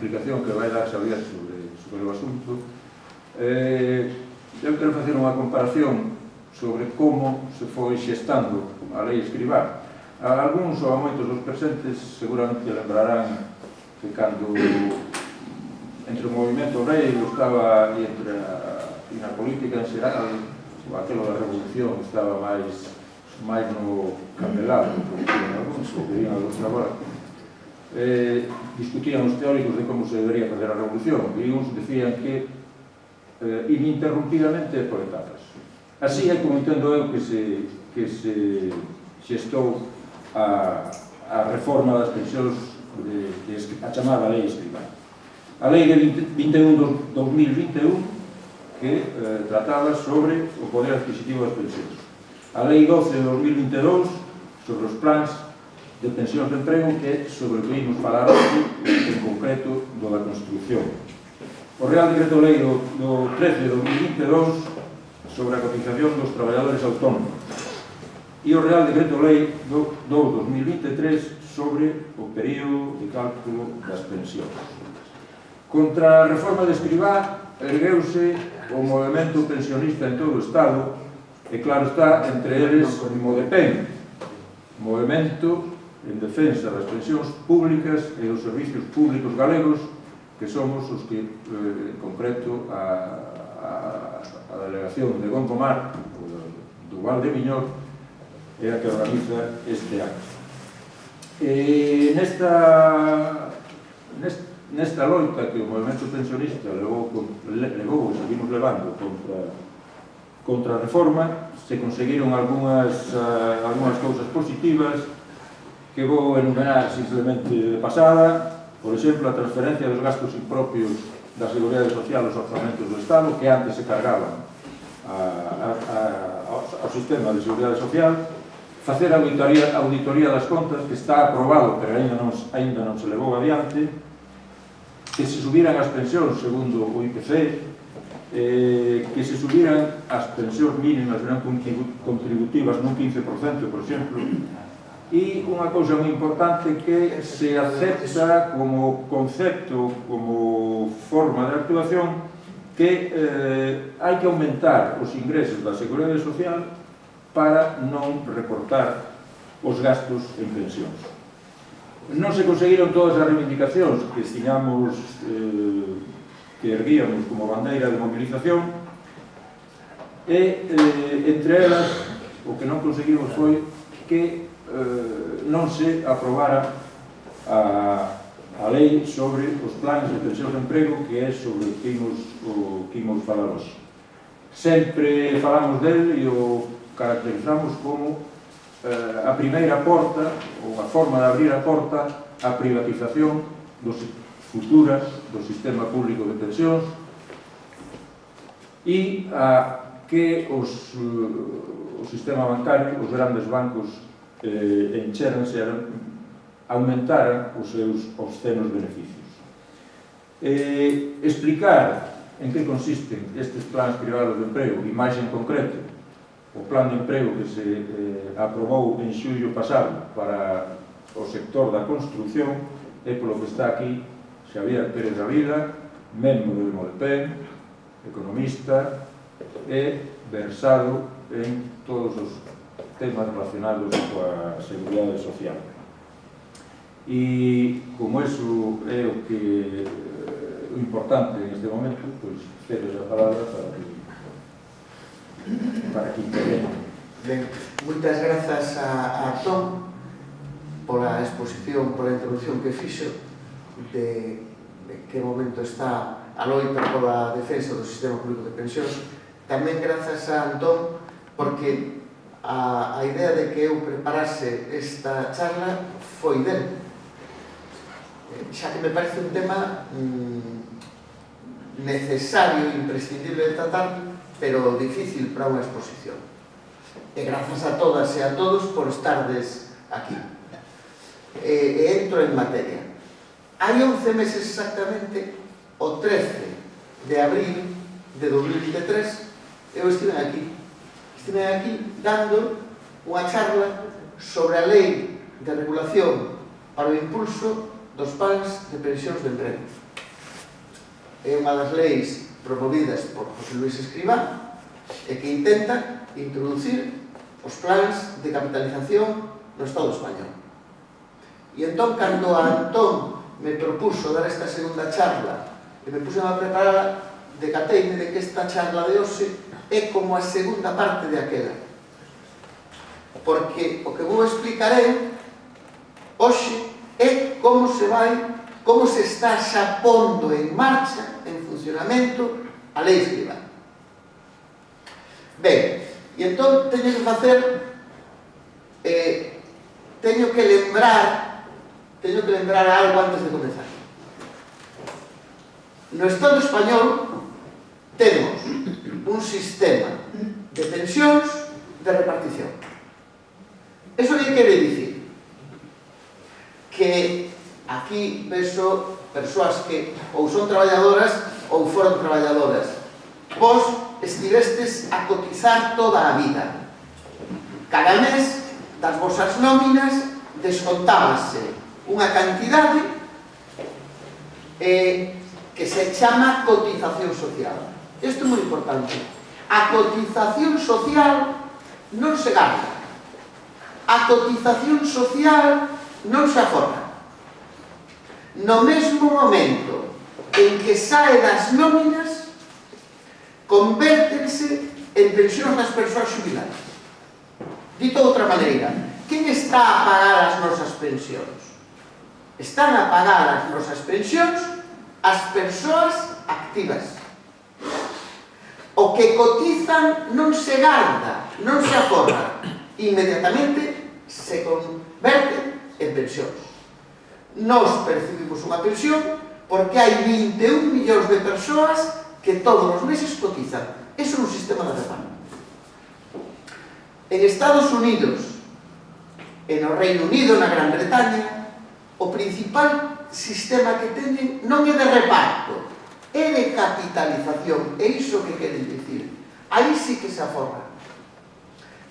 explicación que vai dar Xavier sobre o asunto. Eu quero facer unha comparación sobre como se foi xestando a lei Escrivá. Algúns ou a moitos dos presentes seguramente lembrarán que cando entre o movimento obrero estaba e na política en xeral, aquilo da revolución estaba máis no candelado, porque algúns que querían algúns agora, discutían os teóricos de como se debería fazer a revolución, e uns decían que ininterrumpidamente por etapas. Así é como entendo eu que se xestou a reforma das pensións, a chamada Lei Escrivá. A Lei de 21 de 2021 que trataba sobre o poder adquisitivo das pensións. A Lei 12 de 2022 sobre os plans de pensións de emprego, que é sobre o que ímos falar hoxe, en concreto do da construcción. O Real Decreto Lei do 13 de 2022 sobre a cotización dos traballadores autónomos e o Real Decreto Lei do 2023 sobre o período de cálculo das pensións. Contra a reforma de Escrivá ergueuse o movimento pensionista en todo o Estado e claro está, entre eles o MODEPEN, movimento en defensa das pensións públicas e dos servicios públicos galegos, que somos os que, en concreto, a delegación de Gondomar, do Val de Miñor, é a que organiza este acto. Nesta loita que o movimento pensionista levou e seguimos levando contra a reforma, se conseguiron algunhas cousas positivas que vou enumerar simplemente de pasada. Por exemplo, a transferencia dos gastos impropios da Seguridade Social aos orzamentos do Estado, que antes se cargaban ao sistema de Seguridade Social, facer a auditoría das contas, que está aprobado, pero ainda non se levou adiante, que se subiran as pensións segundo o IPC, que se subiran as pensións mínimas non contributivas nun 15%, por exemplo, e unha cousa moi importante que se acepta como concepto, como forma de actuación, que hai que aumentar os ingresos da Seguridade Social para non recortar os gastos en pensións. Non se conseguiron todas as reivindicacións que tiñamos, que erguíamos como bandeira de movilización, e entre elas o que non conseguimos foi que non se aprobara a lei sobre os planes de pensións de emprego, que é sobre o que imos falar hoxe. Sempre falamos del e o caracterizamos como a primeira porta, ou a forma de abrir a porta á privatización futuras do sistema público de pensións e a que o sistema bancario, os grandes bancos, encheranse, aumentaran os seus obscenos beneficios. Explicar en que consisten estes plans privados de emprego, e máis en concreto o plan de emprego que se aprobou en xullo pasado para o sector da construcción, é polo que está aquí Xavier Pérez da Vila, membro do MODEPEN, economista e versado en todos os temas relacionados coa Seguridade Social. E como eso é o importante en este momento, pois cedo a palabra para que intervenga. Ben, moitas grazas a Tom pola exposición, pola introducción que fixo de que momento está a loita pola defensa do sistema público de pensións. Tamén grazas a Antón porque a idea de que eu preparase esta charla foi del, xa que me parece un tema necesario e imprescindible de tratar, pero difícil para unha exposición. E grazas a todas e a todos por estardes aquí. E entro en materia. Hai 11 meses exactamente, o 13 de abril de 2023, eu estive aquí dando unha charla sobre a lei de regulación para o impulso dos plans de pensións de emprego. é unha das leis promovidas por José Luis Escrivá e que intenta introducir os plans de capitalización no Estado español. E entón, cando a Antón me propuso dar esta segunda charla e me puse a preparar, decateime de que esta charla de hoxe é como a segunda parte de aquela, porque o que vou explicarei hoxe é como se está xa pondo en marcha, en funcionamento, a lei Escrivá. Ben, e entón teño que facer, teño que lembrar algo antes de comenzar. No Estado español temos un sistema de pensións de repartición. Eso que quere dicir? Que aquí vexo persoas que ou son traballadoras ou foron traballadoras. Vos estivestes a cotizar toda a vida. Cada mes das vosas nóminas descontábase unha cantidade que se chama cotización social. Isto é moi importante. A cotización social non se gasta. A cotización social non se aforra. No mesmo momento en que sae das nóminas, convértense en pensións das persoas xubiladas. Dito de outra maneira, quen está a pagar as nosas pensións? Están a pagar as nosas pensións as persoas activas. O que cotizan non se garda, non se aforra, inmediatamente se converte en pensións. Nós percibimos unha pensión porque hai 21 millóns de persoas que todos os meses cotizan. Eso é un sistema de reparto. En Estados Unidos e no Reino Unido, na Gran Bretaña, o principal sistema que teñen non é de reparto, é de capitalización. É iso que queren dicir. Aí sí que se aforra.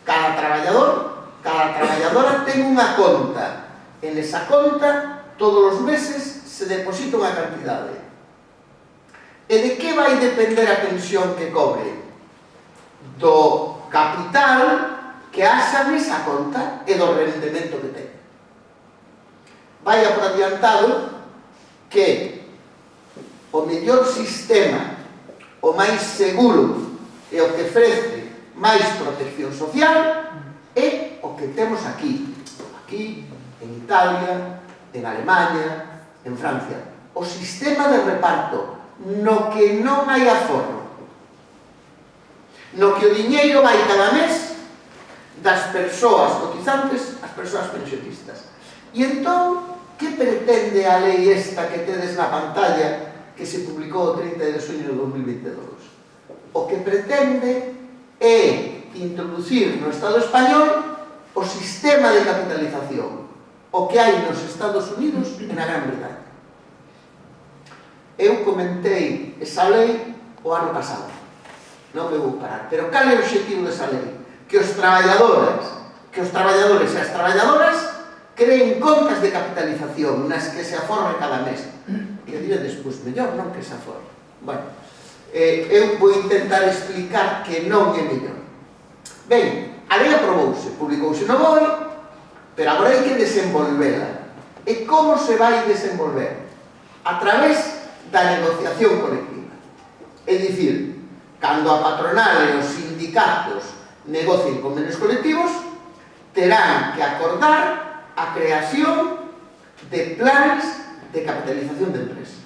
Cada traballador, cada traballadora ten unha conta. En esa conta, todos os meses se deposita unha cantidade. E de que vai depender a pensión que cobre? Do capital que haxa nesa conta e do rendemento que ten. Vai por adiantado que o mellor sistema, o máis seguro e o que ofrece máis protección social é o que temos aquí. Aquí, en Italia, en Alemania, en Francia. O sistema de reparto no que non hai aforro, no que o diñeiro vai cada mes das persoas cotizantes ás persoas pensionistas. E entón, que pretende a lei esta que tedes na pantalla que se publicou o 30 de xuño de 2022? O que pretende é introducir no Estado español o sistema de capitalización, o que hai nos Estados Unidos e na Gran Bretaña. Eu comentei esa lei o ano pasado, non me vou parar, pero cal é o objetivo desa lei? Que os traballadores e as traballadoras creen contas de capitalización nas que se aforre cada mes. E eu diredes, pois mellor non que se aforre. Bueno, eu vou intentar explicar que non é mellor. Ben, a lei aprobouse, publicouse no BOE, pero agora hai que desenvolvela. E como se vai desenvolver? A través da negociación colectiva. É dicir, cando a patronal e os sindicatos negocien convenios colectivos, terán que acordar a creación de planes de capitalización de empresa.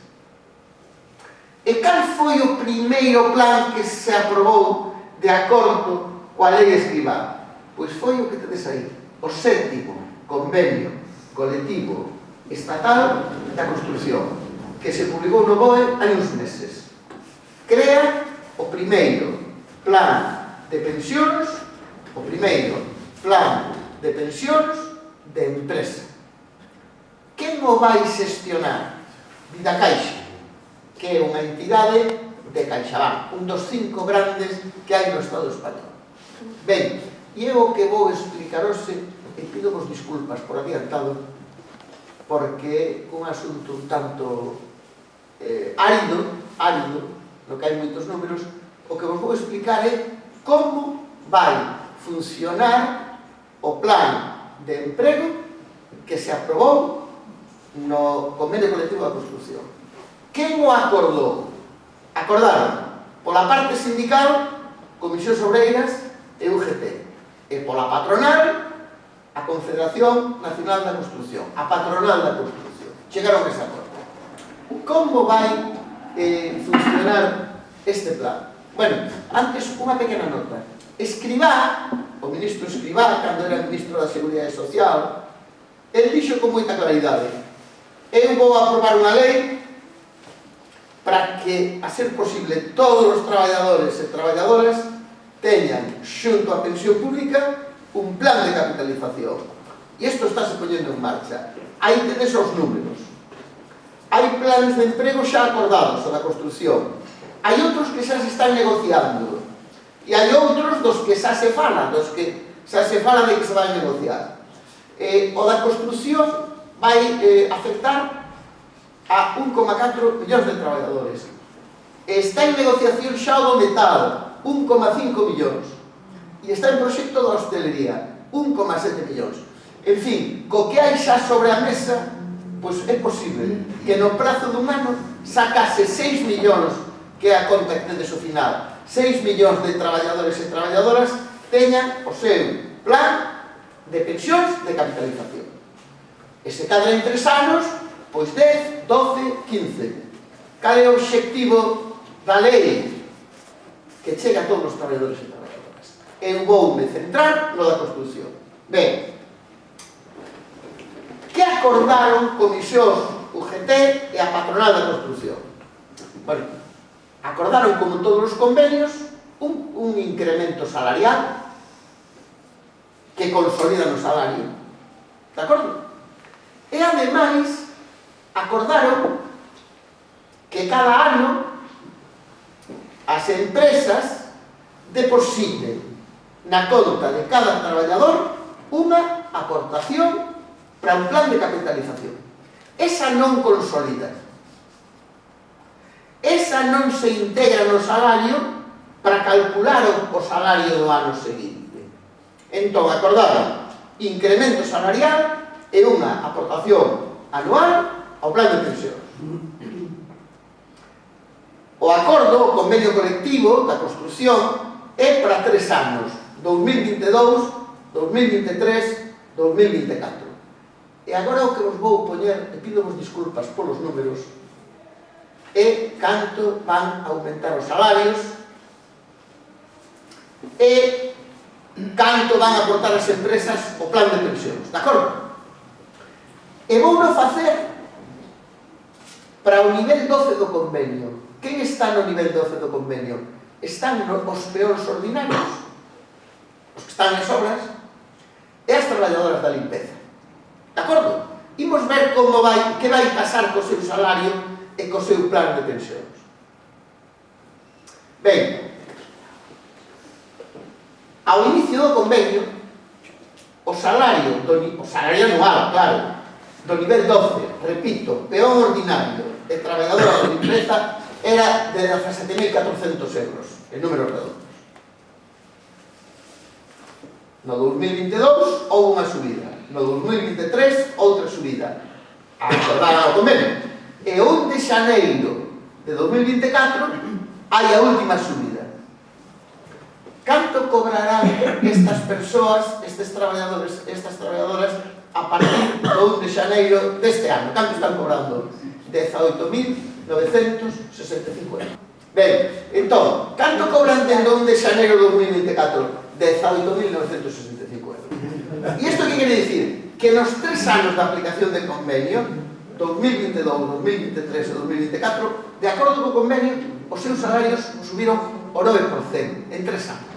E cal foi o primeiro plan que se aprobou de acordo coa lei Escrivá? Pois foi o que tedes aí, o 7º convenio colectivo estatal da construción, que se publicou no BOE hai uns meses. Crea o primeiro plan de pensións, o primeiro plan de pensións de empresa. Quen o vai xestionar? Vidacaixa, que é unha entidade de CaixaBank, un dos 5 grandes que hai no Estado español. Ben, e eu o que vou explicar hoxe, e pido vos disculpas por adiantado, porque é un asunto un tanto árido, árido, no que hai moitos números, o que vos vou explicar é como vai funcionar o plan de emprego que se aprobou no convenio colectivo da construción. Quen o acordou? Acordaron pola parte sindical, Comisións Obreiras e UGT, e pola patronal, a Confederación Nacional da Construción, a patronal da construción. Chegaron a ese acordo. Como vai funcionar este plan? Bueno, antes unha pequena nota. Escribá, o ministro Escribá, cando era ministro da Seguridade Social, el dixo con moita claridade: eu vou aprobar unha lei para que, a ser posible, todos os traballadores e traballadoras teñan, xunto á pensión pública, un plan de capitalización. E isto está se poñendo en marcha. Aí tedes os números. Hai planes de emprego xa acordados, o da construción. Hai outros que xa se están negociando. E hai outros dos que xa se fala, de que se vai negociar. O da construción vai afectar a 1,4 millóns de traballadores. Está en negociación xa o do metal, 1,5 millóns. E está en proxecto da hostelería, 1,7 millóns. En fin, co que hai xa sobre a mesa, pois é posible que no prazo dun ano sacase 6 millóns, que é a conta que tedes ao final, 6 millóns de traballadores e traballadoras teñan o seu plan de pensións de capitalización. E se cadra en 3 anos, pois 10, 12, 15. Cal é o obxectivo da lei? Que chegue a todos os traballadores e traballadoras. Eu voume centrar no da construción. Ben, que acordaron Comisións UGT e a patronal da construción? Bueno, acordaron, como todos os convenios, un incremento salarial que consolida no salario. De acordo? E, ademais, acordaron que cada ano as empresas depositen na conta de cada traballador unha aportación para un plan de capitalización. Esa non consolida. Esa non se integra no salario para calcular o salario do ano seguinte. Entón, acordaron incremento salarial e unha aportación anual ao plan de pensións. O acordo, o convenio colectivo da construción, é para 3 anos, 2022, 2023, 2024. E agora o que vos vou poñer, e pídovos disculpas polos números, é canto van a aumentar os salarios e canto van a aportar as empresas o plan de pensións, de acordo? E vou non facer para o nivel 12 do convenio. Quen está no nivel 12 do convenio? Están os peóns ordinarios, os que están nas obras, e as traballadoras da limpeza. De acordo? Imos ver que vai pasar co seu salario e co seu plan de pensións. Ben, ao inicio do convenio, o salario anual, claro, do nivel 12, repito, peón ordinario e traballadora da limpeza, era de 17.400 euros, en números redondos. No 2022 houve unha subida, no 2023 outra subida, acordada ao convenio. E o 1 de xaneiro de 2024 hai a última subida. Canto cobrarán estas persoas, estes traballadores, estas traballadoras, a partir do 1 de xaneiro deste ano? Canto están cobrando? 18.965 euros. Ben, entón, canto cobran dende o 1 de xaneiro de 2024? 18.965 euros. E isto que quere dicir? Que nos 3 anos de aplicación de convenio, 2022, 2023 e 2024, de acordo co convenio, os seus salarios subiron o 9% en 3 anos.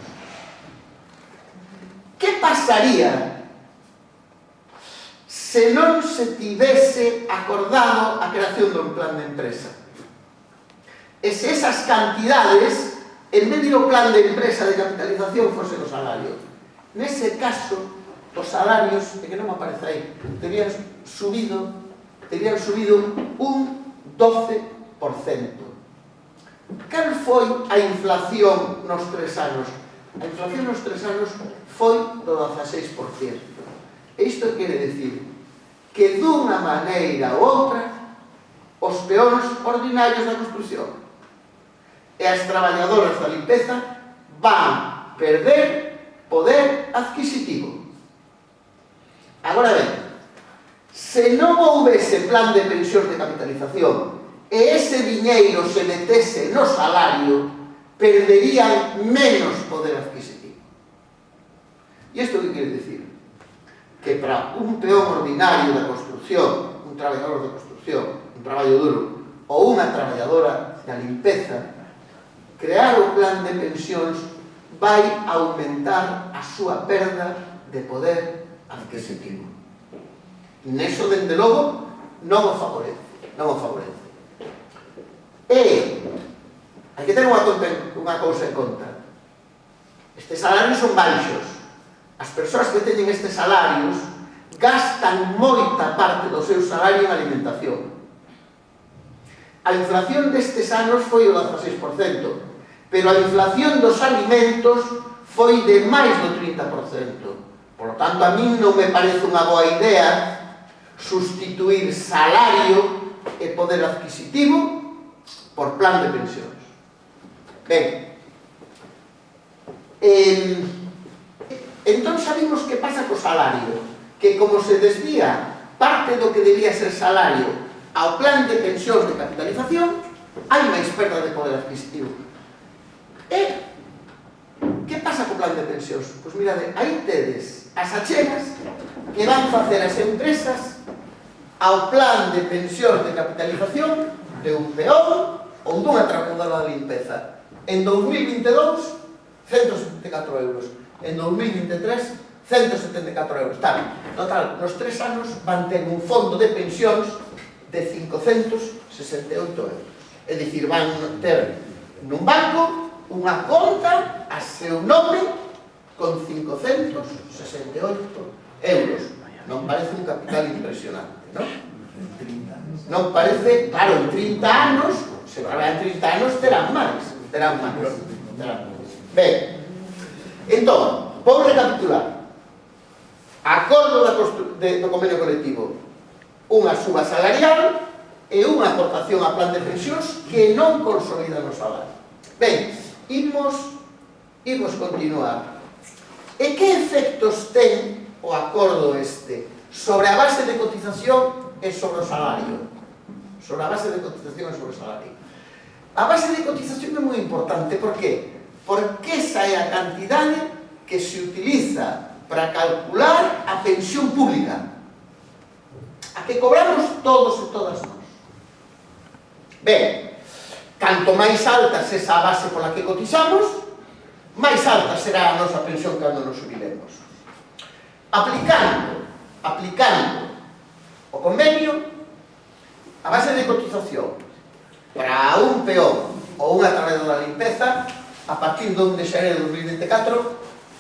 Que pasaría se non se tivese acordado a creación dun plan de empresa? E se esas cantidades, en vez de o plan de empresa de capitalización, fose o salario? Nese caso, os salarios, e que non me aparece aí, terían subido un 12%. cal foi a inflación nos 3 anos? A inflación nos 3 anos foi do 16%. Isto quere dicir que dunha maneira ou outra os peóns ordinarios da construción e as traballadoras da limpeza van perder poder adquisitivo. Agora ben, se non houvese plan de pensións de capitalización e ese diñeiro se metese no salario, perderían menos poder adquisitivo. E isto que quere dicir? Que para un peón ordinario da construción, un traballador de construción, un traballo duro, ou unha traballadora da limpeza, crear o plan de pensións vai aumentar a súa perda de poder adquisitivo. Neso, dende logo, non o favorece. E hai que ter unha cousa en conta. Estes salarios son baixos. As persoas que teñen estes salarios gastan moita parte do seu salario en alimentación. A inflación destes anos foi o 16%, pero a inflación dos alimentos foi de máis do 30%. Por lo tanto, a min non me parece unha boa idea sustituir salario e poder adquisitivo por plan de pensións. Ben, entón sabemos que pasa co salario, que como se desvía parte do que debía ser salario ao plan de pensións de capitalización, hai máis perda de poder adquisitivo. E que pasa co plan de pensións? Pois mirade, aí tedes as achegas que van facer as empresas ao plan de pensións de capitalización de un peón ou dunha trabajadora de limpeza. En 2022, 174 euros. En 2023, 174 euros. Total, nos 3 anos van ter un fondo de pensións de 568 euros. É dicir, van ter nun banco unha conta a seu nome con 568 euros. Non parece un capital impresionante, non? Non parece, claro, en 30 anos, se traballan 30 anos, terán máis. Ben, entón, vou recapitular. Acordo do convenio colectivo, unha suba salarial e unha aportación a plan de pensións que non consolidan o salario. Ben, imos continuar. E que efectos ten o acordo este sobre a base de cotización e sobre o salario? Sobre a base de cotización e sobre o salario. A base de cotización é moi importante. Por qué? Porque esa é a cantidade que se utiliza para calcular a pensión pública, a que cobramos todos e todas nós. Ben, canto máis alta se esa base pola que cotizamos, máis alta será a nosa pensión cando nos jubilemos. Aplicando o convenio, a base de cotización para un peón ou unha trabajadora de limpeza, a partir do 1 de xaneiro de 2024,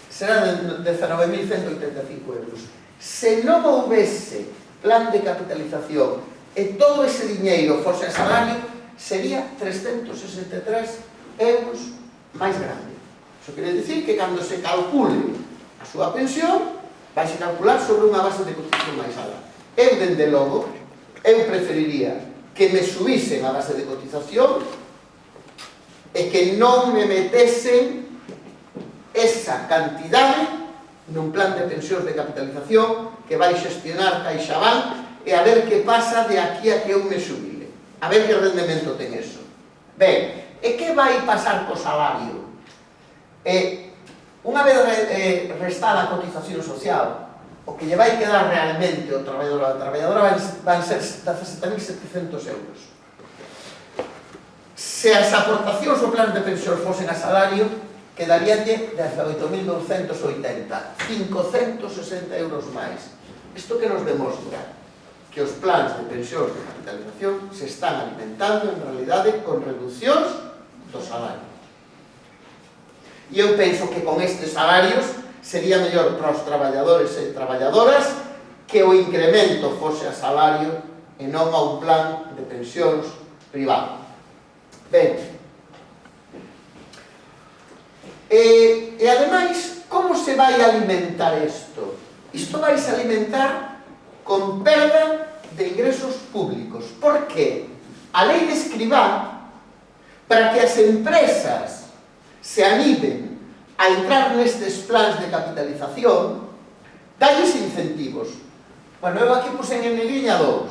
será de 19.185 euros. Se non houvese plan de capitalización e todo ese diñeiro fose a salario, sería 363 euros máis grande. Iso quere dicir que cando se calcule a súa pensión, vai se calcular sobre unha base de cotización máis alta. Eu, dende logo, preferiría que me subisen a base de cotización e que non me metesen esa cantidade nun plan de pensións de capitalización que vai xestionar CaixaBank e a ver que pasa de aquí a que eu me xubile. A ver que rendemento ten eso. Ben, e que vai pasar co salario? Unha vez restada a cotización social, o que lle vai quedar realmente o traballador ou a traballadora van ser 17.700 euros. Se as aportacións ao plan de pensións fosen a salario, quedaríalle 18.280, 560 euros máis. Isto que nos demostra que os plans de pensións de capitalización se están alimentando en realidade con reduccións do salario. E eu penso que con estes salarios sería mellor para os traballadores e traballadoras que o incremento fose a salario e non a un plan de pensións privado. Ben, E ademais, como se vai alimentar isto? Isto vai se alimentar con perda de ingresos públicos. Por que? A lei de Escrivá, para que as empresas se animen a entrar nestes plans de capitalización, dalles incentivos. Bueno, eu aquí pusen en negrilla 2.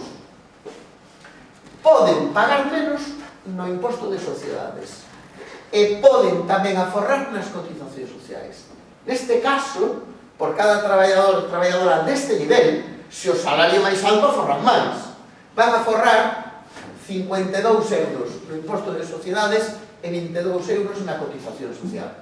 Poden pagar menos no imposto de sociedades e poden tamén aforrar nas cotizacións sociais. Neste caso, por cada traballador ou traballadora deste nivel, se o salario máis alto aforran máis. Van a aforrar 52 euros no imposto de sociedades e 22 euros na cotización social.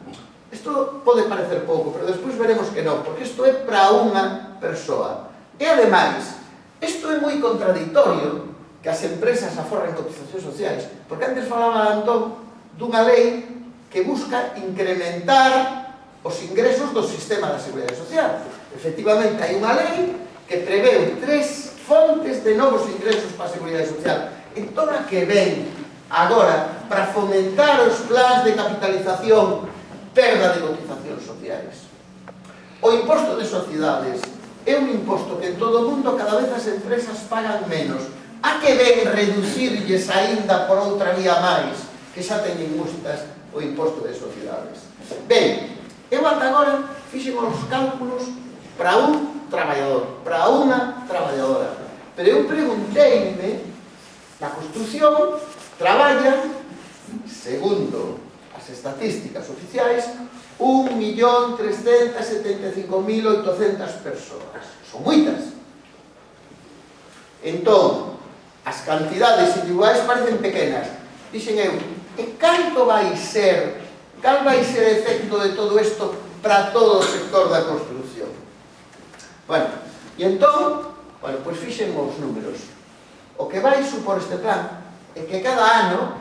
Isto pode parecer pouco, pero despois veremos que non, porque isto é para unha persoa. E ademais, isto é moi contradictorio que as empresas aforren cotizacións sociais, porque antes falaba Antón dunha lei que busca incrementar os ingresos do sistema da Seguridade Social. Efectivamente, hai unha lei que preveu 3 fontes de novos ingresos para a Seguridade Social. Entón, a que ven agora para fomentar os plans de capitalización, perda de cotizacións sociais. O imposto de sociedades é un imposto que en todo o mundo cada vez as empresas pagan menos. A que ven reducirlles aínda por outra vía máis, que xa teñen multas o imposto de sociedades. Ben, eu ata agora fixen os cálculos para un traballador, para unha traballadora. Pero eu pregunteime, na construción traballan, segundo as estatísticas oficiais, 1.375.800 persoas. Son moitas. Entón, as cantidades individuais parecen pequenas. Dixen eu, e canto vai ser, cal vai ser o efecto de todo isto para todo o sector da construcción? Bueno, e entón, pois fixen os números. O que vai supor este plan é que cada ano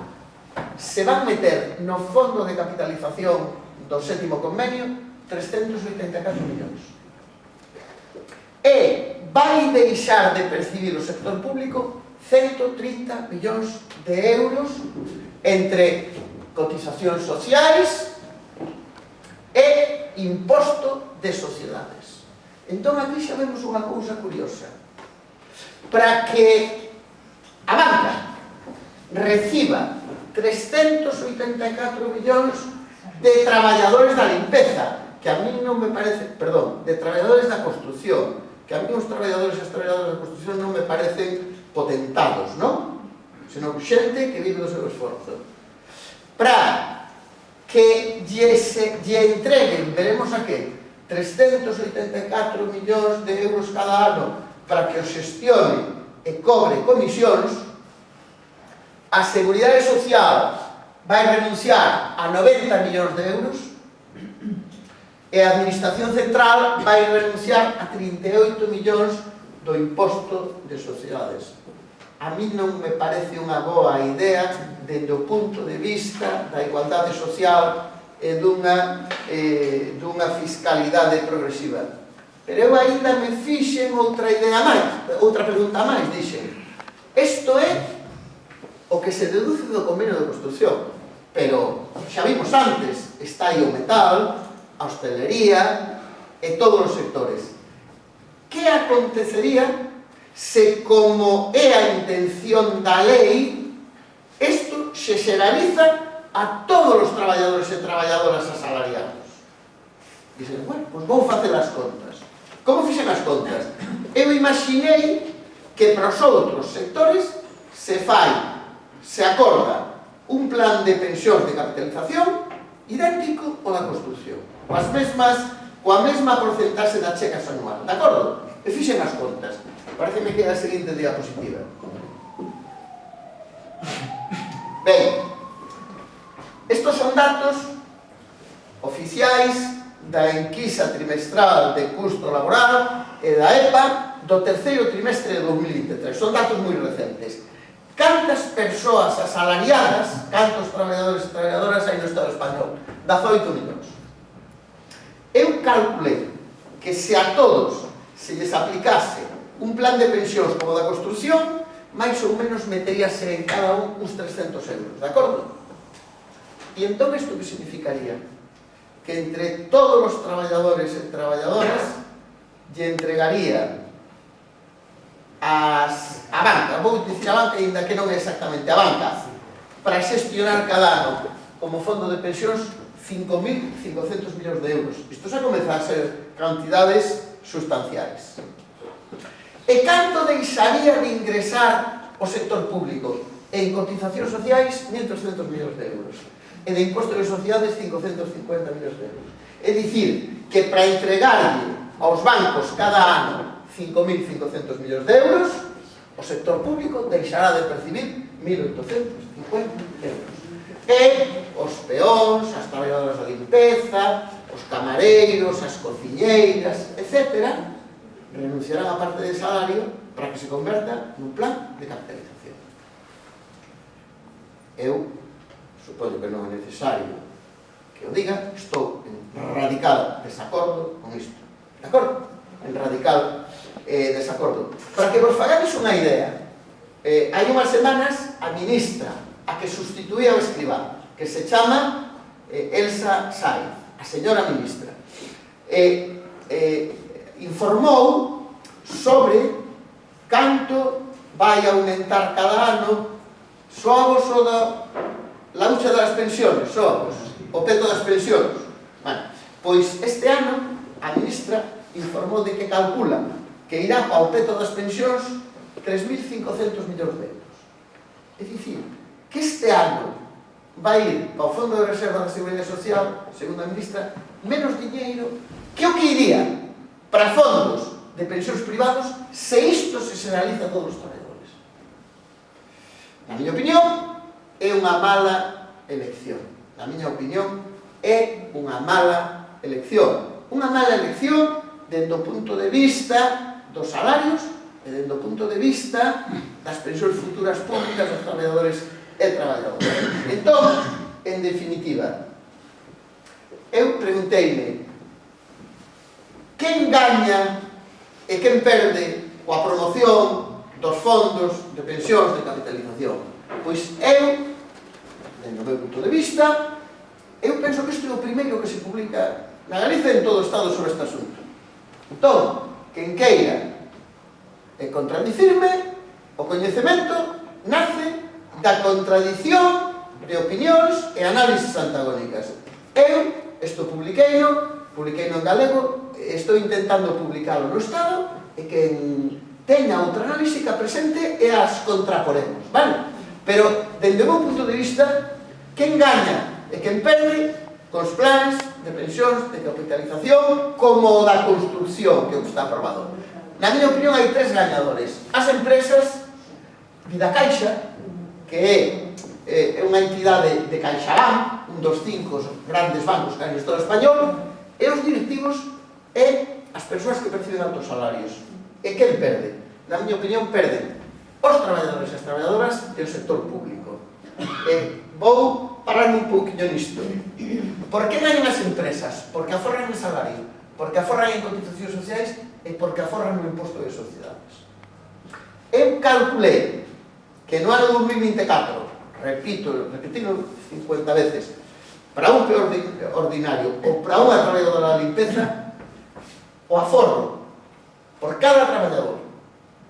se van meter no fondo de capitalización do 7º convenio 384 millóns. E vai deixar de percibir o sector público 130 millóns de euros entre cotizacións sociais e imposto de sociedades. Entón, aquí xa vemos unha cousa curiosa. Para que a banca reciba 384 millóns de traballadores da limpeza, que a mí non me parece, perdón, de traballadores da construcción, que a mí os traballadores e as traballadoras da construcción non me parecen potentados, non? Senón xente que vive do seu esforzo. Para que lle entreguen, veremos a que, 384 millóns de euros cada ano para que o xestione e cobre comisións, a Seguridade Social vai renunciar a 90 millóns de euros e a Administración Central vai renunciar a 38 millóns do imposto de sociedades. A mí non me parece unha boa idea dende o punto de vista da igualdade social e dunha fiscalidade progresiva. Pero eu ainda me fixen outra idea máis, outra pregunta máis, dixen. Isto é o que se deduce do convenio de construcción, pero xa vimos antes, está aí o metal, a hostelería e todos os sectores. Que acontecería se, como é a intención da lei, isto se xeraliza a todos os traballadores e traballadoras asalariados? Dicen, bueno, pois vou facer as contas. Como fixen as contas? Eu imaginei que para os outros sectores se acorda un plan de pensións de capitalización idéntico ao da construcción, coa mesma porcentaxe da checas anual, de acordo? E fixen as contas. Pareceme que é a seguinte diapositiva. Ben, estos son datos oficiais da enquisa trimestral de custo laboral e da EPA do terceiro trimestre de 2023. Son datos moi recentes. Cantas persoas asalariadas, cantos traballadores e traballadoras hai no Estado español? 18 millóns. Eu calculei que se a todos se lles aplicase un plan de pensións como da construcción, máis ou menos meteríase en cada uns 300 euros, de acordo? E entón isto que significaría? que entre todos os traballadores e traballadoras lle entregaría a banca, vou dicir a banca, ainda que non é exactamente a banca, para xestionar cada ano como fondo de pensións 5.500 millóns de euros. Isto xa comeza a ser cantidades sustanciais. E canto deixaría de ingresar o sector público? En cotizacións sociais, 1.300 millóns de euros. E de impostos de sociedades, 550 millóns de euros. É dicir, que para entregarlle aos bancos cada ano 5.500 millóns de euros, o sector público deixará de percibir 1.850 euros. E os peóns, as traballadoras da limpeza, os camareiros, as cociñeiras, etc., renunciarán a parte de salario para que se converta nun plan de capitalización. Eu, supoño que non é necesario que o diga, estou en radical desacordo con isto. De acordo? En radical desacordo. Para que vos fagades unha idea, hai unhas semanas a ministra, a que sustituía o escribá, que se chama Elsa Saiz, a señora ministra, informou sobre canto vai aumentar cada ano soavos o da lucha das pensiones, soavos, o peto das pensións. Bueno, pois este ano a ministra informou de que calcula que irá ao peto das pensións 3.500 millóns de euros. É dicir, que este ano vai ir ao Fondo de Reserva da Seguridade Social, segundo a ministra, menos diñeiro que o que iría para fondos de pensións privados se isto se generaliza a todos os traballadores. Na miña opinión, é unha mala elección. Na miña opinión, é unha mala elección. Unha mala elección dende o punto de vista dos salarios e dende o punto de vista das pensións futuras públicas dos traballadores e traballadoras. Entón, en definitiva, eu pregunteime quen gaña e quen perde coa promoción dos fondos de pensións de capitalización. Pois eu, dentro do meu punto de vista, eu penso que isto é o primeiro que se publica na Galiza e en todo o Estado sobre este asunto. Entón, quen queira contradicirme, o coñecemento nace da contradición de opinións e análisis antagónicas. Eu, isto publiqueino en galego, estou intentando publicalo no Estado, e quen teña outra análise que a presente e as contraporemos, vale? Pero, dende o meu punto de vista, quen gaña e quen perde cos plans de pensións de capitalización como o da construcción que está aprobado. Na miña opinión, hai tres gañadores. As empresas, Vidacaixa, que é unha entidade de CaixaBank, un dos 5 grandes bancos que hai no Estado español, e os directivos e as persoas que perciben altos salarios. E quen perde? Na miña opinión, perden os traballadores e as traballadoras e o sector público. Vou pararme un pouquinho nisto. Por que gañan as empresas? Porque aforran en salario, porque aforran en cotizacións sociais e porque aforran no imposto de sociedades. Eu calculei que no ano 2024, repito 50 veces, para un peor ordinario ou para unha traballadora da limpeza, o aforro por cada traballador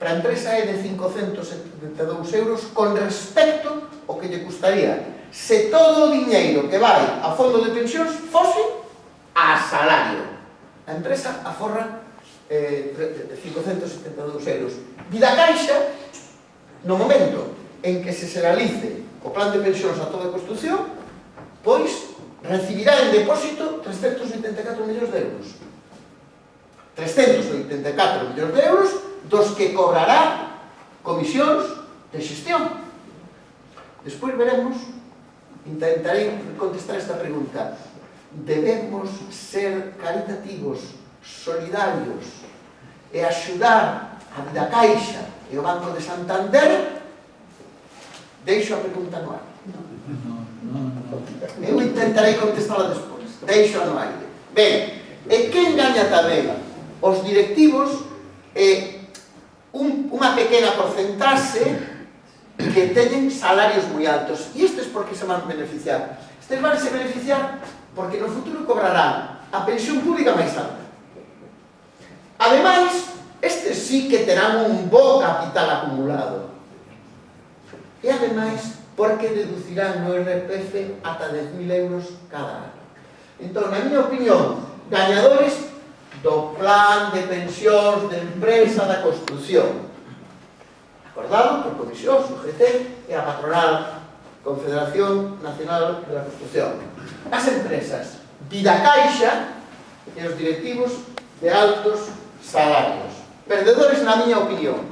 para a empresa é de 572 euros con respecto ao que lle custaría se todo o diñeiro que vai a fondo de pensións fose a salario. A empresa aforra 572 euros. Vidacaixa, no momento en que se realice o plan de pensións a toda a construción, pois recibirá en depósito 384 millóns de euros. 384 millóns de euros dos que cobrará comisións de xestión. Despois veremos, intentarei contestar esta pregunta: debemos ser caritativos, solidarios e axudar a Vidacaixa e o Banco de Santander? Deixo a pregunta no ar. Eu intentarei contestala despois. Deixo no aire. Ben, e quen gaña tamén? Os directivos e unha pequena porcentaxe que teñen salarios moi altos. E estes por que se van beneficiar? Estes van se beneficiar porque no futuro cobrarán a pensión pública máis alta. Ademais, estes sí que terán un bo capital acumulado. E ademais, porque deducirán no IRPF ata 10.000 euros cada ano. Entón, na miña opinión, gañadores do plan de pensións de empresa da construción, acordado por Comisión, UGT e a patronal Confederación Nacional de la Construcción. As empresas Vidacaixa e os directivos de altos salarios. Perdedores, na miña opinión,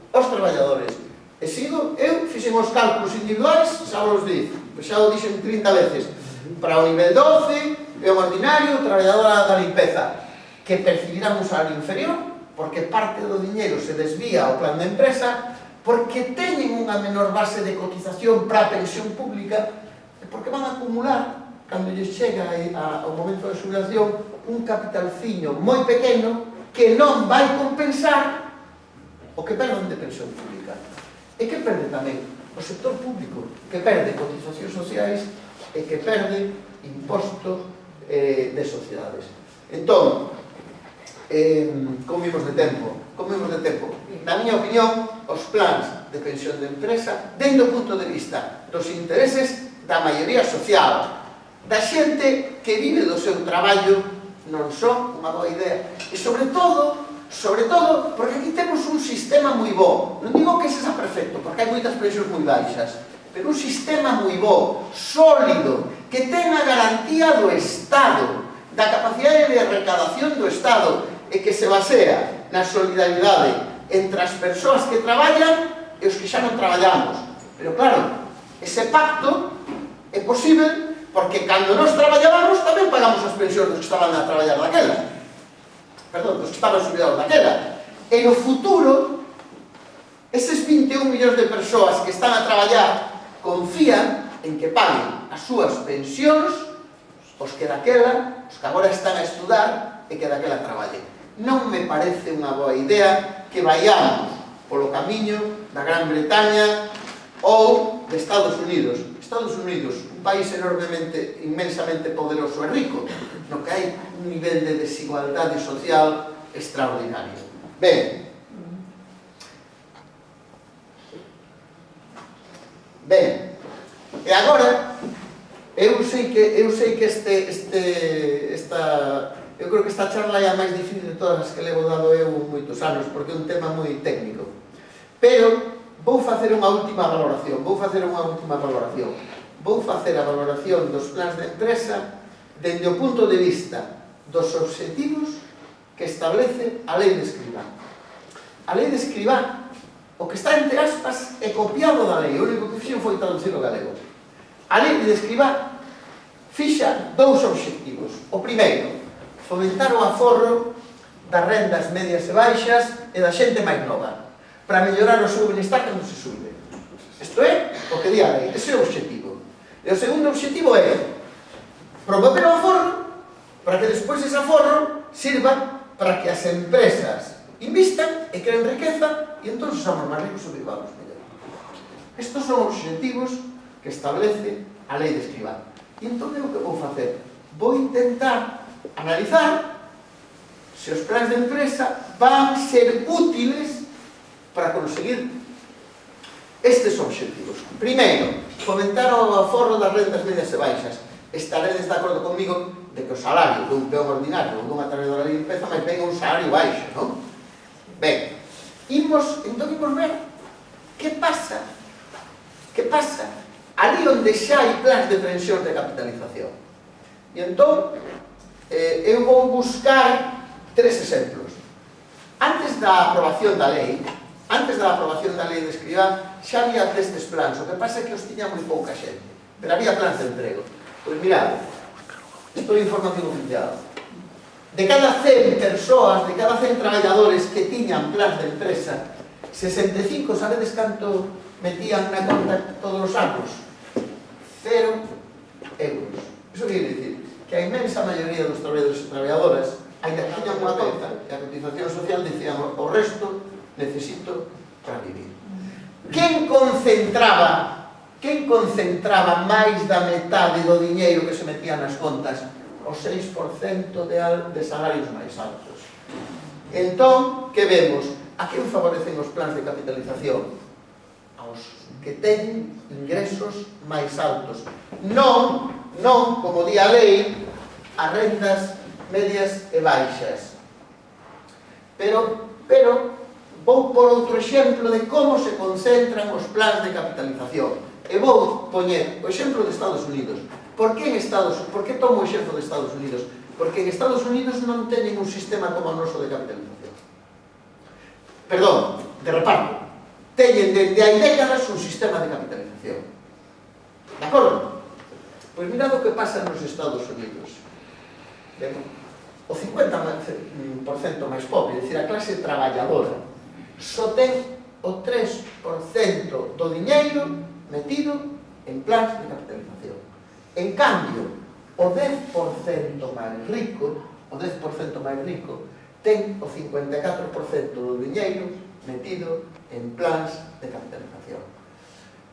os traballadores. E sigo, eu fixen os cálculos individuais, xa vos diz, xa o dixen 30 veces, para o nivel 12, é o ordinario, traballadora da limpeza, que percibirán un salario inferior, porque parte do diñeiro se desvía ao plan de empresa, porque teñen unha menor base de cotización para a pensión pública, e porque van a acumular, cando lles chega ao momento de xubilación, un capitalciño moi pequeno que non vai compensar o que perden de pensión pública. E que perde tamén o sector público, que perde cotizacións sociais e que perde imposto de sociedades. Entón, como vimos de tempo? Na miña opinión, os plans de pensión de empresa, dende o punto de vista dos intereses da maioría social, da xente que vive do seu traballo, non son unha boa idea. E sobre todo, porque aquí temos un sistema moi bo. Non digo que sexa perfecto, porque hai moitas pensións moi baixas, pero un sistema moi bo, sólido, que ten a garantía do Estado, da capacidade de recadación do Estado, e que se basea na solidaridade entre as persoas que traballan e os que xa non traballamos. Pero claro, ese pacto é posible porque cando nós traballábamos tamén pagamos as pensións dos que estaban a traballar daquela. Perdón, dos que estaban subidados daquela. E no futuro, eses 21 millóns de persoas que están a traballar confían en que paguen as súas pensións os que daquela, os que agora están a estudar e que daquela traballen. Non me parece unha boa idea que vayamos polo camiño da Gran Bretaña ou de Estados Unidos. Estados Unidos, un país enormemente, inmensamente poderoso e rico, no que hai un nivel de desigualdade social extraordinario. Ben, e agora, eu sei que eu creo que esta charla é a máis difícil de todas as que levo dado eu moitos anos, porque é un tema moi técnico. Pero vou facer unha última valoración. Vou facer a valoración dos plans de empresa dende o punto de vista dos obxectivos que establece a Lei de Escrivá. A Lei de Escrivá, o que está entre aspas, é copiado da lei. O único que fixen foi traducir o galego. A Lei de Escrivá fixa dous obxectivos. O primeiro, fomentar o aforro das rendas medias e baixas e da xente máis nova, para mellorar o seu benestar cando se sube. Isto é o que di a lei, ese é o obxectivo. E o segundo obxectivo é promover o aforro para que despois ese aforro sirva para que as empresas invistan e creen riqueza e entón somos máis ricos e vivamos mellor. Estos son os obxectivos que establece a Lei de Escrivá. E entón é o que vou facer. Vou intentar analizar se os plans de empresa van ser útiles para conseguir estes obxectivos. Primeiro, fomentar o aforro das rendas medias e baixas. Estaredes de acordo comigo de que o salario dun peón ordinario ou dunha traballadora de limpeza máis ben un salario baixo, non? Ben, entón imos ver que pasa ali onde xa hai plans de pensión de capitalización. E entón, eu vou buscar tres exemplos. Antes da aprobación da lei de Escrivá, xa había destes plans, o que pasa é que os tiña moi pouca xente, pero había plans de emprego. Pois mirad, isto é información oficial. De cada 100 persoas, de cada 100 traballadores que tiñan plans de empresa, 65, sabedes canto metían na conta todos os anos? 0 euros. Iso quere dicir que a inmensa maioría dos traballadores e traballadoras ainda que tiñan unha conta e a cotización social dicían o resto necesito para vivir. quen concentraba máis da metade do diñeiro que se metía nas contas? O 6% de salarios máis altos. Entón, que vemos? A quen favorecen os plans de capitalización? Aos que teñen ingresos máis altos. Non, como di a lei, as rendas medias e baixas. Pero vou por outro exemplo de como se concentran os plans de capitalización. E vou poñer o exemplo de Estados Unidos. Por que tomo o exemplo de Estados Unidos? Porque en Estados Unidos non teñen un sistema como o noso de capitalización. Perdón, de reparto. Teñen desde hai décadas un sistema de capitalización. De acordo? Pois mirad o que pasa nos Estados Unidos. O 50% máis pobre, é dicir, a clase traballadora, só ten o 3% do diñeiro metido en plans de capitalización. En cambio, o 10% máis rico ten o 54% do diñeiro metido en plans de capitalización.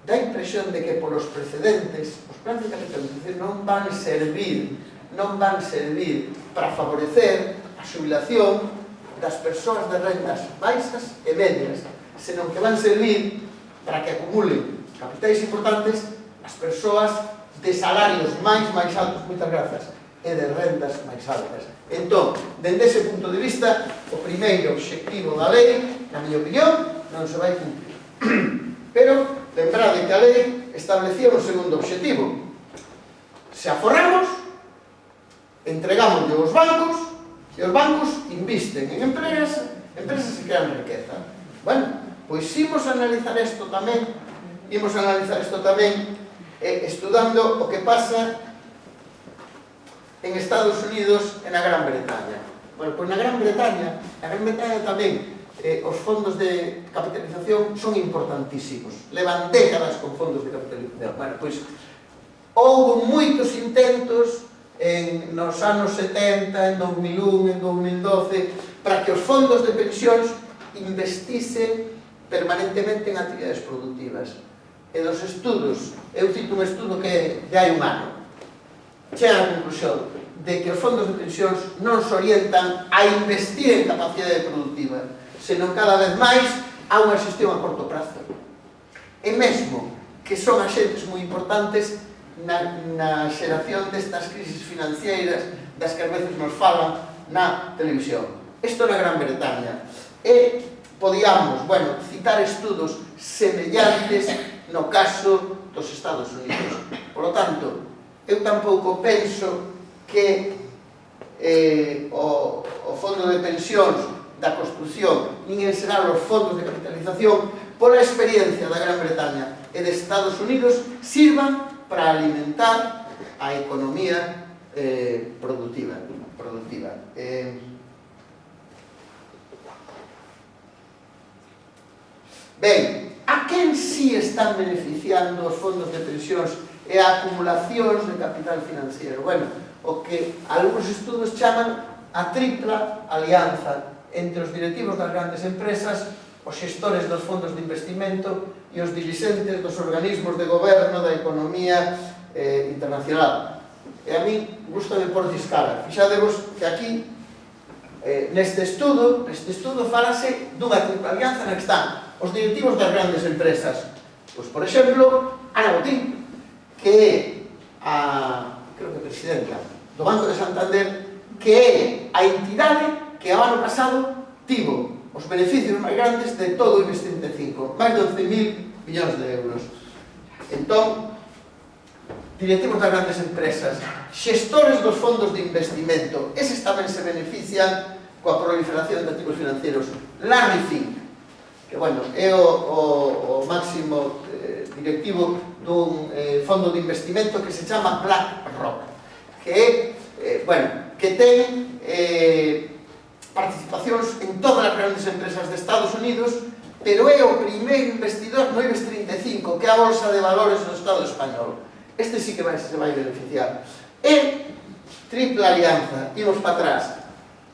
Dá a impresión de que polos precedentes os plans de capitalización non van servir para favorecer a xubilación das persoas de rendas baixas e medias, senón que van servir para que acumulen capitais importantes as persoas de salarios máis altos, moitas grazas, e de rendas máis altas. Entón, dende ese punto de vista, o primeiro obxectivo da lei, na miña opinión, non se vai cumprir. Pero, lembrade que a lei establecía un segundo obxectivo. Se aforramos, entregamos aos bancos, e os bancos invisten en empresas se crean riqueza. Bueno, pois imos analizar isto tamén, estudando o que pasa en Estados Unidos e na Gran Bretaña. Bueno, pois na Gran Bretaña tamén os fondos de capitalización son importantísimos. Levan décadas con fondos de capitalización. Bueno, pois houve moitos intentos nos anos 70, en 2001, en 2012, para que os fondos de pensións investisen permanentemente en actividades productivas. E dos estudos, eu cito un estudo que de hai un ano, chega a conclusión de que os fondos de pensións non se orientan a investir en capacidade productiva, senón cada vez máis a unha xestión a corto prazo. E mesmo que son axentes moi importantes na xeración destas crisis financeiras das que a veces nos falan na televisión. Isto na Gran Bretaña. E podíamos, citar estudos semellantes no caso dos Estados Unidos. Por lo tanto, eu tampouco penso que o fondo de pensións da construción, nin en xeral os fondos de capitalización, pola experiencia da Gran Bretaña e de Estados Unidos, sirvan para alimentar a economía productiva. Ben, a quen si están beneficiando os fondos de pensións e a acumulacións de capital financiero? Bueno, o que algúns estudos chaman a tripla alianza entre os directivos das grandes empresas, os xestores dos fondos de investimento e os dirixentes dos organismos de goberno da economía internacional. E a mí gustame por discara. Fixadevos que aquí, neste estudo falase dunha tripla alianza na que están os directivos das grandes empresas. Pois, por exemplo, Ana Botín, que é creo que presidenta do Banco de Santander, que é a entidade que o ano pasado tivo os beneficios máis grandes de todo o IBEX 35, máis de 11.000 millóns de euros. Entón, directivos das grandes empresas, xestores dos fondos de investimento, eses tamén se benefician coa proliferación de activos financieros. Larry Fink, que, é o máximo directivo dun fondo de investimento que se chama BlackRock, que ten participacións en todas as grandes empresas de Estados Unidos, pero é o primeiro investidor no IBEX 35, que é a bolsa de valores do Estado español. Este sí que se vai beneficiar. E tripla alianza, imos para atrás,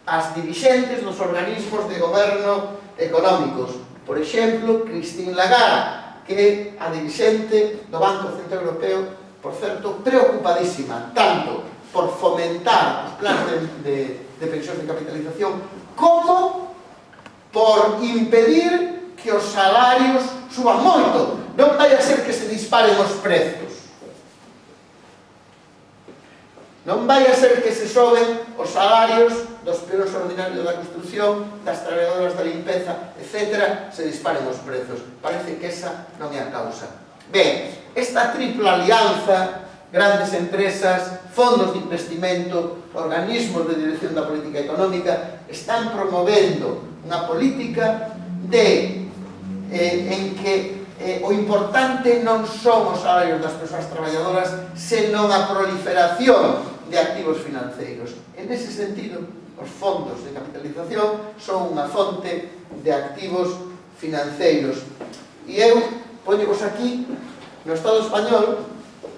as dirixentes dos organismos de goberno económicos. Por exemplo, Christine Lagarde, que é a dirixente do Banco Central Europeo, por certo, preocupadísima, tanto por fomentar os planes de pensións de capitalización como por impedir que os salarios suban moito. Non vai a ser que se disparen os prezos. Non vai a ser que se soben os salarios dos peones ordinarios da construción, das traballadoras da limpeza, etc., se disparen os prezos. Parece que esa non é a causa. Ben, esta tripla alianza, grandes empresas, fondos de investimento, organismos de dirección da política económica, están promovendo unha política en que o importante non son os salarios das persoas traballadoras, senón a proliferación de activos financeiros. En ese sentido, os fondos de capitalización son unha fonte de activos financeiros. E eu poñevos aquí, no Estado español,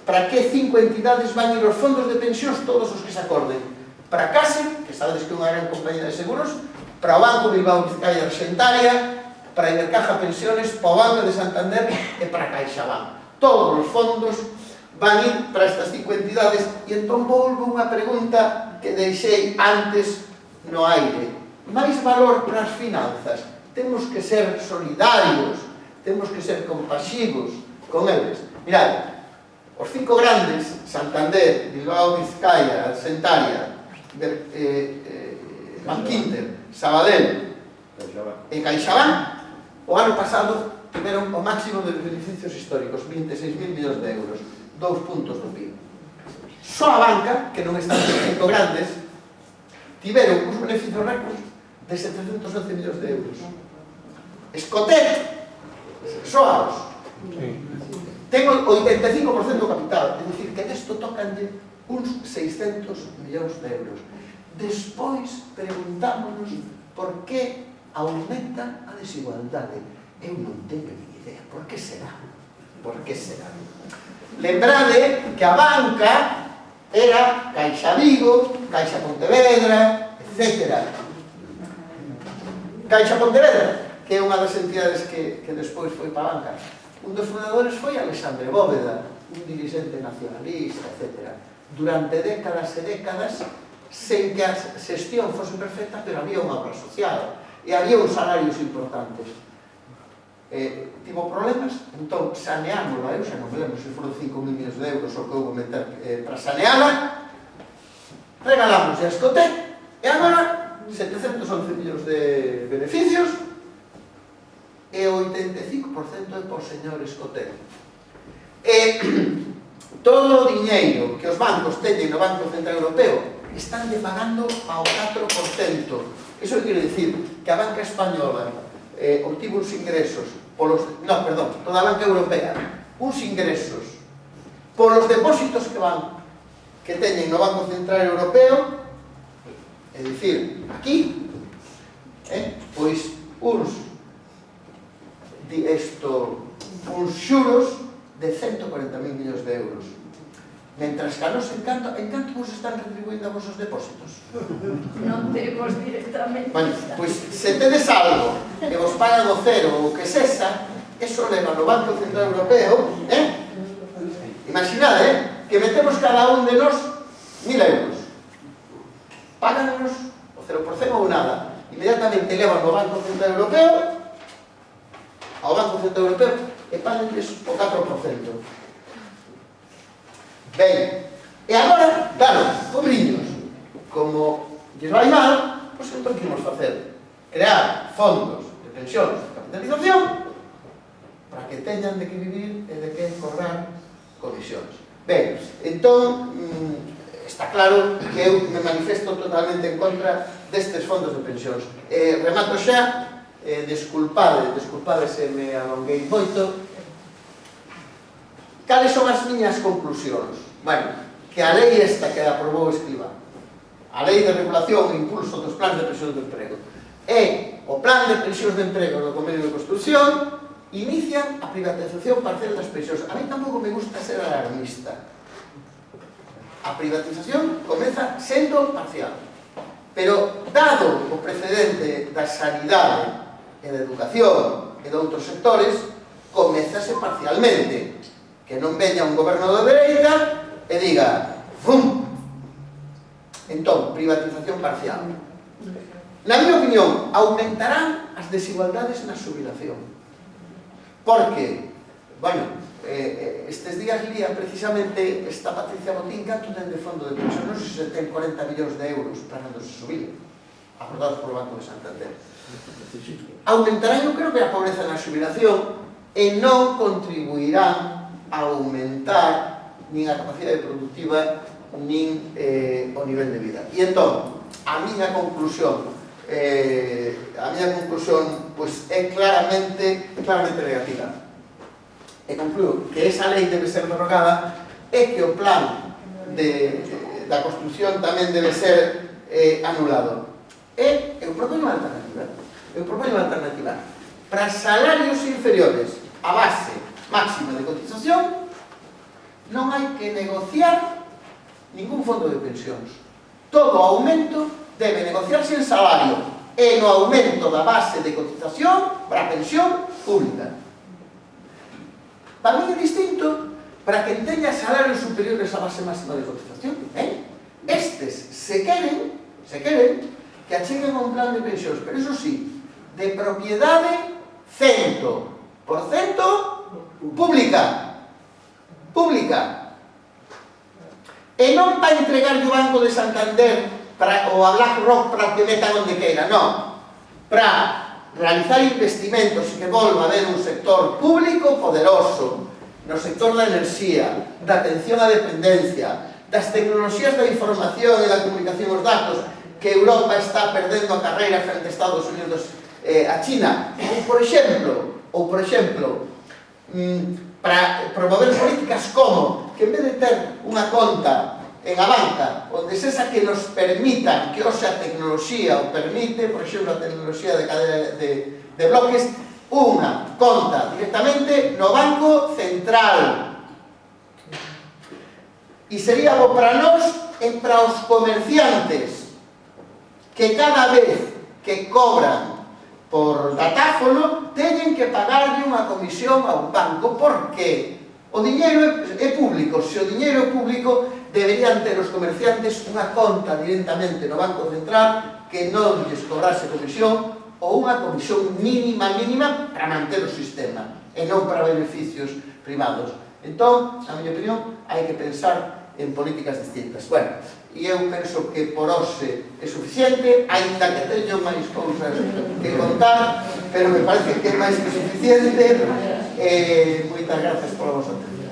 para que 5 entidades van ir os fondos de pensións, todos os que se acorden. Para Case, que sabedes que é unha gran compañía de seguros, para o Banco Bilbao Vizcaya Arxentaria, para Ibercaja Pensiones, para o Banco de Santander e para CaixaBank. Todos os fondos van ir para estas 5 entidades. E entón volvo unha pregunta que deixei antes no aire. Máis valor para as finanzas. Temos que ser solidarios, temos que ser compasivos con eles. Mirad, os 5 grandes, Santander, Bilbao Vizcaya, Arxentaria, Bankinter, Sabadell e CaixaBank, o ano pasado tiveron o máximo de beneficios históricos, 26.000 millóns de euros, 2 puntos do PIB. Só a banca, que non están os 5 grandes, tiveron uns beneficios récords de 711 millóns de euros. Escotet, Soaros, ten o 85% do capital, é dicir, que desto tocanlle uns 600 millóns de euros. Despois preguntámonos por que aumenta a desigualdade. Eu non teño ni idea. Por que será? Por que será? Lembrade que a banca era Caixa Vigo, Caixa Pontevedra, etc. Caixa Pontevedra, que é unha das entidades que despois foi para a banca. Un dos fundadores foi Alexandre Bóveda, un dirigente nacionalista, etc. Durante décadas e décadas, sen que a xestión fose perfecta, pero había unha obra social e había uns salarios importantes. Tivo problemas, entón saneámosla, eu xa non me lembro se foron 5.000 millóns de euros o que houve meter para saneala, regalamos a Escotet e agora 711 millóns de beneficios e o 85% é por señor Escotet. E todo o diñeiro que os bancos teñen no Banco Central Europeo están pagando ao 4%. Iso quere dicir que a banca española obtivo uns ingresos toda a banca europea, uns ingresos polos depósitos que teñen no Banco Central Europeo, é dicir, aquí, pois uns xuros de 140.000 millóns de euros. Mentras que a nos, en canto vos están retribuindo a vosos depósitos? Non temos directamente. Bueno, pois se tedes algo que vos pagan o cero ou que sexa, eso leva no Banco Central Europeo, imaginade, que metemos cada un de nos 1.000 euros. Páganos o 0% ou nada. Inmediatamente levan no Banco Central Europeo, ao Banco Central Europeo, e paganles o 4%. Ben, e agora, claro, pobriños, como lles vai mal, pois entón que imos facer? Crear fondos de pensións de capitalización para que teñan de que vivir e de que cobrar comisións. Ben, entón, está claro que eu me manifesto totalmente en contra destes fondos de pensións. Remato xa, desculpade se me alonguei moito. Cales son as miñas conclusións? Bueno, que a lei esta que aprobou Escrivá, a lei de regulación e impulso dos plans de pensións de emprego, e o plan de pensións de emprego do convenio de construción, inician a privatización parcial das pensións. A mí tampouco me gusta ser alarmista. A privatización comeza sendo parcial. Pero, dado o precedente da sanidade e da educación e de outros sectores, comezase parcialmente, que non veña un goberno de dereita e diga ¡fum! Entón, privatización parcial. Na miña opinión, aumentarán as desigualdades na xubilación. Porque, bueno, estes días lía precisamente esta Patricia Botín canto ten de fondo de pensión, non sei se ten 40 millóns de euros para cando se xubile, acordados polo Banco de Santander. Aumentarán, eu creo que a pobreza na xubilación e non contribuirán a aumentar nin a capacidade productiva nin o nivel de vida. E entón, a miña conclusión pois, é claramente negativa. E concluo que esa lei debe ser derogada e que o plan da construcción tamén debe ser anulado. E eu propoño unha alternativa. Para salarios inferiores a base máxima de cotización non hai que negociar ningún fondo de pensións. Todo aumento debe negociarse en salario e no aumento da base de cotización para a pensión pública. Para mí é distinto para quen teña salarios superiores á base máxima de cotización. Estes, se queren, que acheguen a un plan de pensións, pero iso sí, de propiedade 100% pública. E non para entregar o Banco de Santander ou a BlackRock para que metan onde queira, non. Para realizar investimentos e que volva a haber un sector público poderoso no sector da enerxía, da atención á dependencia, das tecnoloxías da información e da comunicación dos datos, que Europa está perdendo a carreira frente a Estados Unidos a China, ou por exemplo, para promover políticas como que en vez de ter unha conta en a banca, onde esa que nos permitan que hoxe a tecnoloxía o permite, por exemplo, a tecnoloxía de cadena de bloques, unha conta directamente no Banco Central. E sería bo para nós e para os comerciantes que cada vez que cobran por datáfono teñen que pagarlle unha comisión a un banco, porque o diñeiro é público. Se o diñeiro é público, deberían ter os comerciantes unha conta directamente no Banco Central que non lles cobrase comisión ou unha comisión mínima para manter o sistema e non para beneficios privados. Entón, na miña opinión, hai que pensar en políticas distintas. Bueno, e eu penso que por hoxe é suficiente, aínda que teño máis cousas que contar, pero me parece que é máis que suficiente. Moitas grazas pola vosa atención.